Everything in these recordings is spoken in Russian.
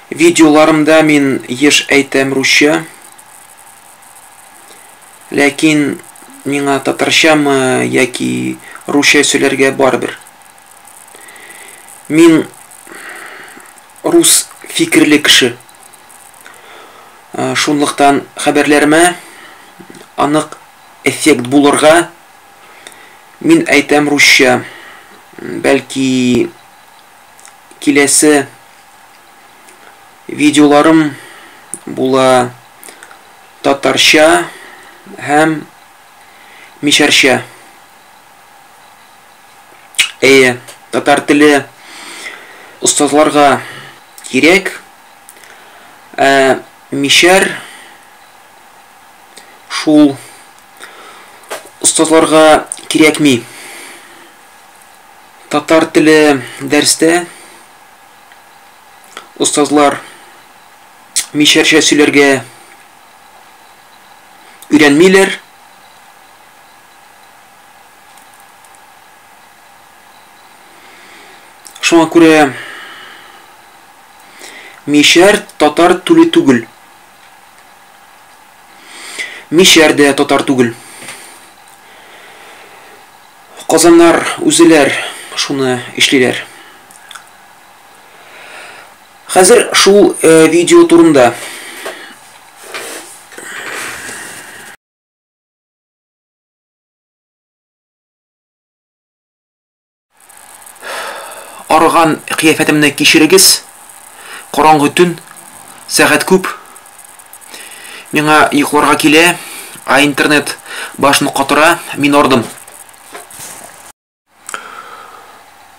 Видеоларымда мин еш әйтәм русча, ләкин миңа татарчамы яки русча сөйләргә барыбер. Мин рус фикерле кеше. Шунлыктан хәбәрләремә анык эффект булырга мин әйтәм русча. Бәлки киләсе видеоларым була татарча һәм мишәрчә. Татар теле остазларга кирәк, мишәр шул остазларга кирәкми. Татар теле дәрестә остазлар мишәрчә сөйләргә өйрәнмиләр. Шуңа күрә мишәр татар теле түгел. Мишәр дә татар түгел. Казаннар үзеләр шуны эшлиләр. Хәзер шул видео турында. Арыган кыяфәтемне кичерегез. Караңгы төн, сәгать күп. Миңа йокларга килә, интернет башны катыра, мин ардым.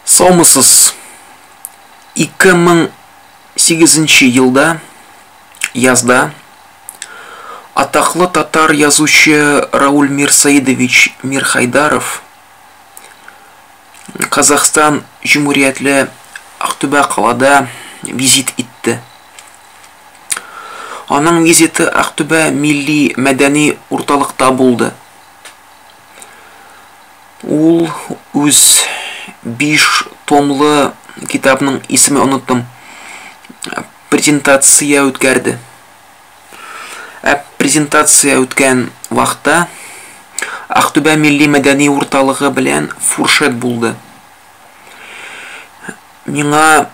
Саумысыз. 2008 елда язда атаклы татар язучы Рауль Мирсаидович Мирхайдаров Казахстан Җумһуриятле Актүбә калада визит итте. Аның визиты Актүбә милли мәдәни урталыкта булды. Ул үз 5 томлы китапның исеме оныттым. Презентация үткәрде. Презентация үткән вакытта Актүбә милли мәдәни урталыгы белән фуршет булды. Миңа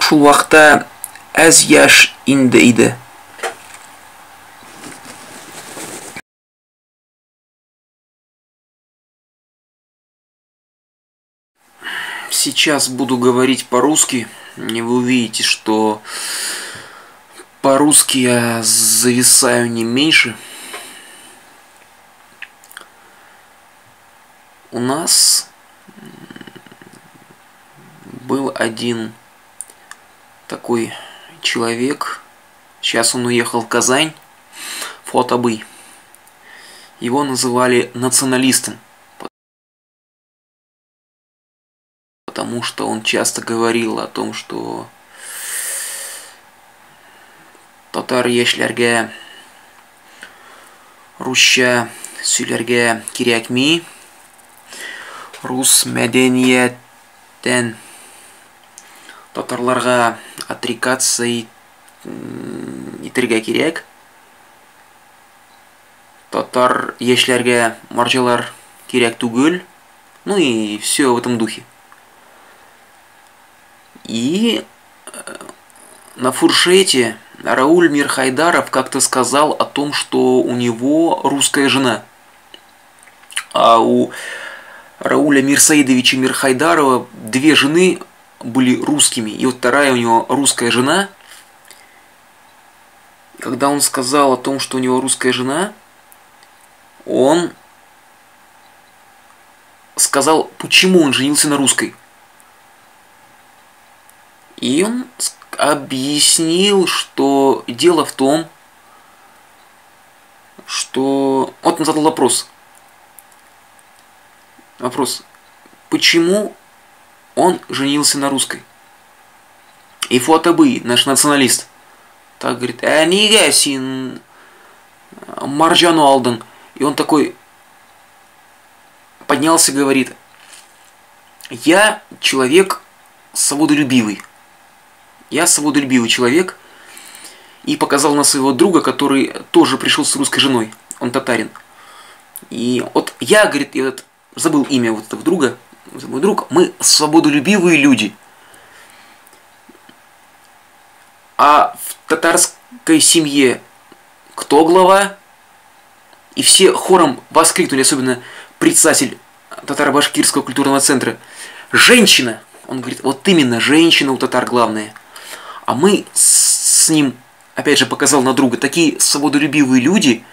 шул вакытта әз яшь инде иде. Сейчас буду говорить по-русски. Вы увидите, что по-русски я зависаю не меньше. У нас был один такой человек. Сейчас он уехал в Казань. Фотобый. Его называли националистом. Потому что он часто говорил о том, что татар яшьләргә русча сөйләргә кирәкми, рус мәдәнияттән татарларга отрекаться итәргә кирәк, татар яшьләргә марҗалар кирәк түгел, ну и все в этом духе. И на фуршете Рауль Мирхайдаров как-то сказал о том, что у него русская жена. А у Рауля Мирсаидовича Мирхайдарова 2 жены были русскими. И вот вторая у него русская жена. Когда он сказал о том, что у него русская жена, он сказал, почему он женился на русской. И он объяснил, что дело в том, что... Вот он задал вопрос. Почему он женился на русской? И Фуатабый, наш националист, так говорит, неге сен маржану алдың? И он такой поднялся и говорит, я человек свободолюбивый. я свободолюбивый человек, и показал на своего друга, который тоже пришел с русской женой, он татарин. И вот я, говорит, я вот забыл имя вот этого друга, мой друг, мы свободолюбивые люди. А в татарской семье кто глава? И все хором воскликнули, особенно председатель татаро-башкирского культурного центра. Женщина! Он говорит, вот именно, женщина у татар главная. А мы с ним, опять же, показал на друга, такие свободолюбивые люди,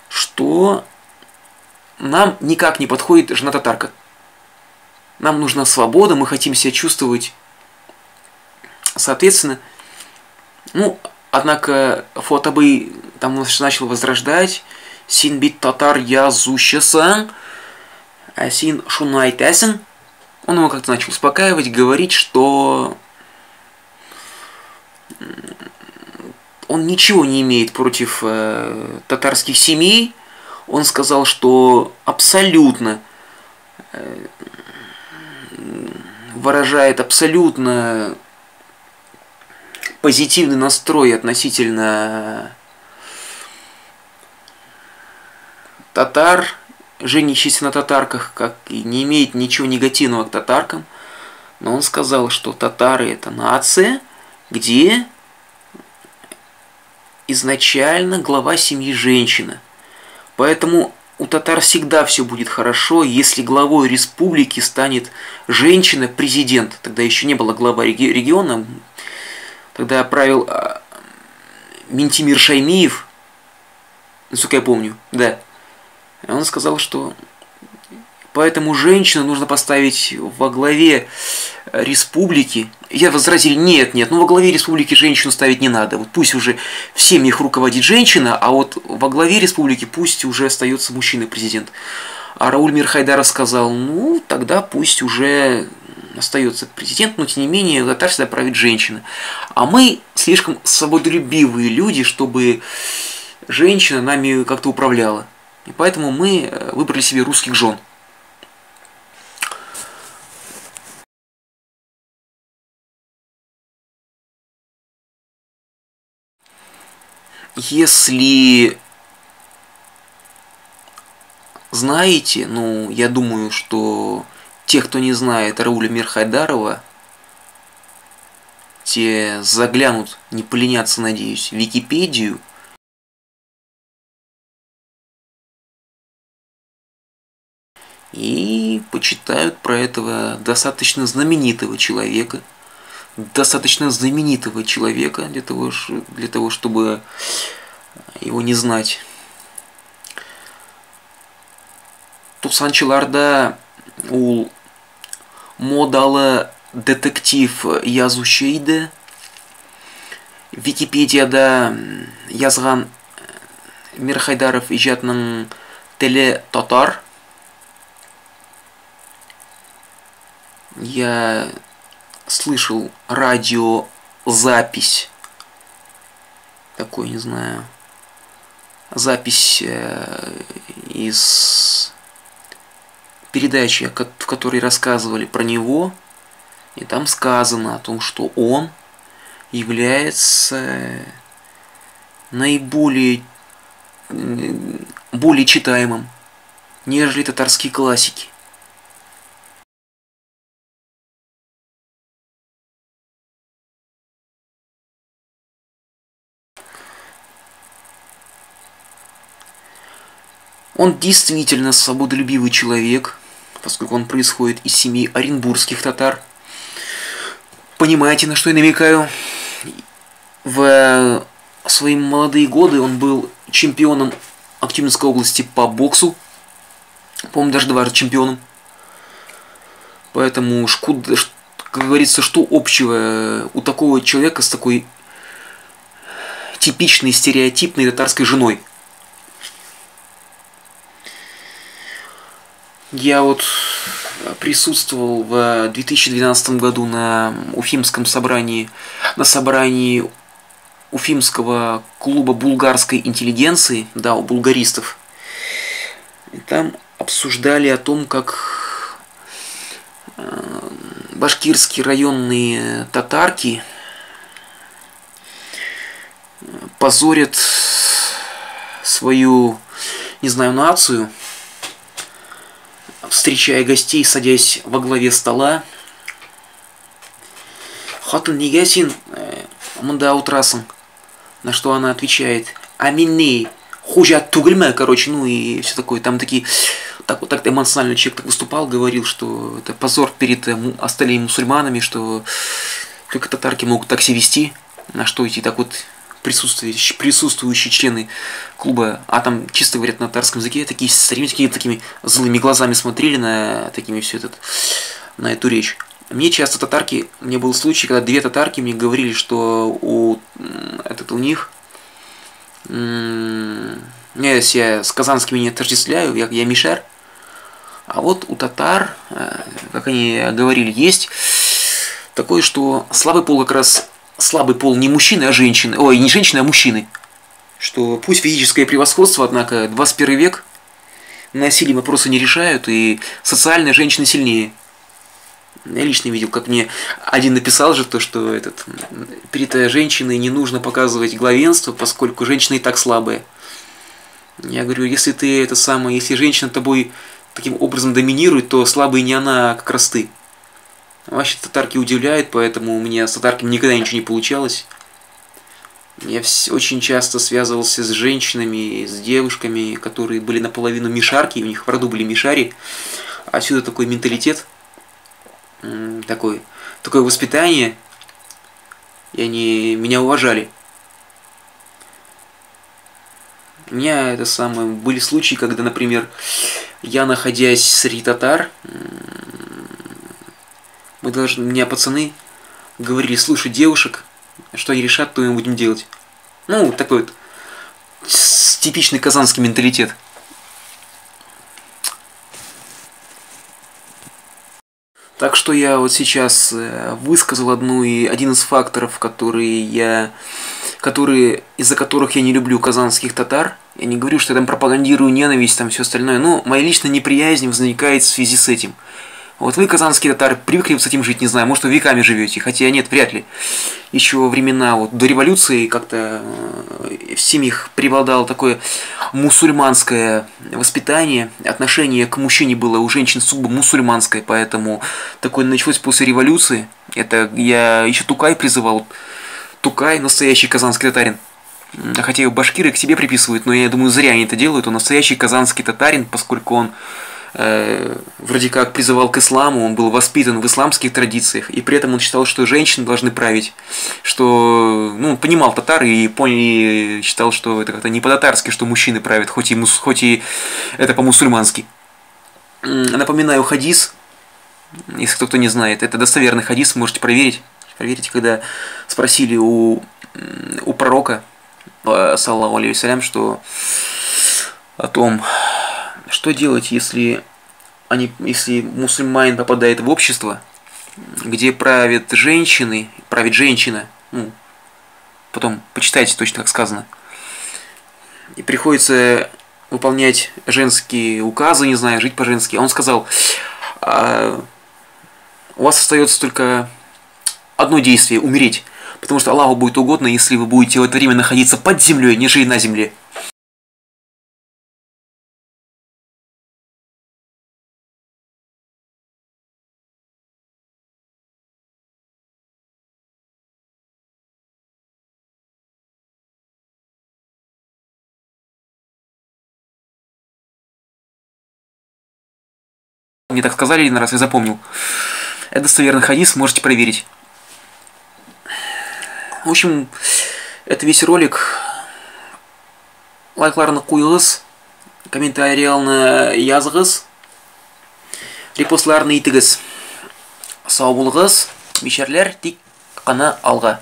что нам никак не подходит жена-татарка. Нам нужна свобода, мы хотим себя чувствовать соответственно. Ну, однако Фотабый там начал возрождать. Син бит татар язущасан, а син шунайтесен. Он его как-то начал успокаивать, говорить, что он ничего не имеет против татарских семей. Он сказал, что абсолютно выражает абсолютно позитивный настрой относительно татар, женящихся на татарках, как и не имеет ничего негативного к татаркам. Но он сказал, что татары это нация, где изначально глава семьи женщина. Поэтому у татар всегда все будет хорошо, если главой республики станет женщина-президент. Тогда еще не было глава региона. Тогда правил Минтимир Шаймиев, насколько я помню, да. Он сказал, что поэтому женщину нужно поставить во главе республики. Я возразил, нет, ну во главе республики женщину ставить не надо. Вот пусть уже в семьях руководит женщина, а вот во главе республики пусть уже остается мужчина-президент. А Рауль Мирхайдаров сказал, ну тогда пусть уже остается президент, но тем не менее татар всегда правит женщина. А мы слишком свободолюбивые люди, чтобы женщина нами как-то управляла. И поэтому мы выбрали себе русских жен. Если знаете, ну, я думаю, что те, кто не знает Рауля Мирхайдарова, те заглянут, не поленятся, надеюсь, в Википедию. И почитают про этого достаточно знаменитого человека. Для того, чтобы его не знать. Тусанчыларда ул модалы детектив язучейді. Википедияда язған Мирхайдаров ижатының тілі татар. Я слышал радиозапись, такой, не знаю, запись из передачи, в которой рассказывали про него, и там сказано о том, что он является более читаемым, нежели татарские классики. Он действительно свободолюбивый человек, поскольку он происходит из семьи оренбургских татар. Понимаете, на что я намекаю? В свои молодые годы он был чемпионом Актюбинской области по боксу. По-моему, даже дважды чемпионом. Поэтому, как говорится, что общего у такого человека с такой типичной, стереотипной татарской женой? Я вот присутствовал в 2012 году на Уфимском собрании, на собрании Уфимского клуба булгарской интеллигенции, да, у булгаристов. И там обсуждали о том, как башкирские районные татарки позорят свою, не знаю, нацию, встречая гостей, садясь во главе стола. Хатын неге сен мында отырасың? На что она отвечает: а мен не хужат түгілмі, короче, ну и все такое. Там такие, так эмоционально человек так выступал, говорил, что это позор перед остальными мусульманами, что только татарки могут так себя вести, на что эти так вот присутствующие члены клуба, а там чисто говорят на татарском языке, такие старики такими злыми глазами смотрели на такими все этот, на эту речь. Мне часто татарки, мне был случай, когда две татарки мне говорили, что у них, если я с казанскими не отождествляю, я мишар, а вот у татар, как они говорили, есть такое, что слабый пол как раз, слабый пол не мужчины, а женщины, ой, не женщины, а мужчины, что пусть физическое превосходство, однако 21 век, насилие вопросы не решают, и социальные женщины сильнее. Я лично видел, как мне один написал же то, что перед женщиной не нужно показывать главенство, поскольку женщины и так слабые. Я говорю, если если женщина тобой таким образом доминирует, то слабый не она, а как раз ты. Вообще татарки удивляют, поэтому у меня с татарками никогда ничего не получалось. Я очень часто связывался с женщинами, с девушками, которые были наполовину мишарки, у них в роду были мишари. Отсюда такой менталитет. Такое воспитание, и они меня уважали. У меня были случаи, когда, например, я, находясь среди татар, меня пацаны говорили: слушай, девушек, что они решат, то мы будем делать. Ну, такой вот типичный казанский менталитет. Так что я вот сейчас высказал один из факторов, из-за которых я не люблю казанских татар. Я не говорю, что я там пропагандирую ненависть, там все остальное, но моя личная неприязнь возникает в связи с этим. Вот вы, казанские татары, привыкли с этим жить, не знаю, может, вы веками живете, хотя нет, вряд ли. Еще во времена до революции как-то в семьях преобладало такое мусульманское воспитание, отношение к мужчине было у женщин сугубо мусульманское, поэтому такое началось после революции. Это я еще Тукай призывал. Тукай, настоящий казанский татарин. Хотя его башкиры к себе приписывают, но я думаю, зря они это делают. Он настоящий казанский татарин, поскольку он вроде как призывал к исламу, он был воспитан в исламских традициях, и при этом он считал, что женщины должны править, что, понимал татар и считал, что это как-то не по-татарски, что мужчины правят, хоть и это по-мусульмански. Напоминаю хадис, если кто-то не знает, это достоверный хадис, можете проверить. Проверите, когда спросили у пророка, саллаллаху алейхи вассалям, о том, что делать, если мусульманин попадает в общество, где правит женщина, потом почитайте точно, как сказано, и приходится выполнять женские указы, не знаю, жить по-женски. Он сказал: у вас остается только одно действие – умереть, потому что Аллаху будет угодно, если вы будете в это время находиться под землей, нежели на земле. Мне так сказали один раз, я запомнил. Это достоверный хадис, можете проверить. В общем, это весь ролик. Лайкларны қойыңыз, комментариялны языңыз, репостларны итігіз. Сау болыңыз, мишарлар, тек қана алға.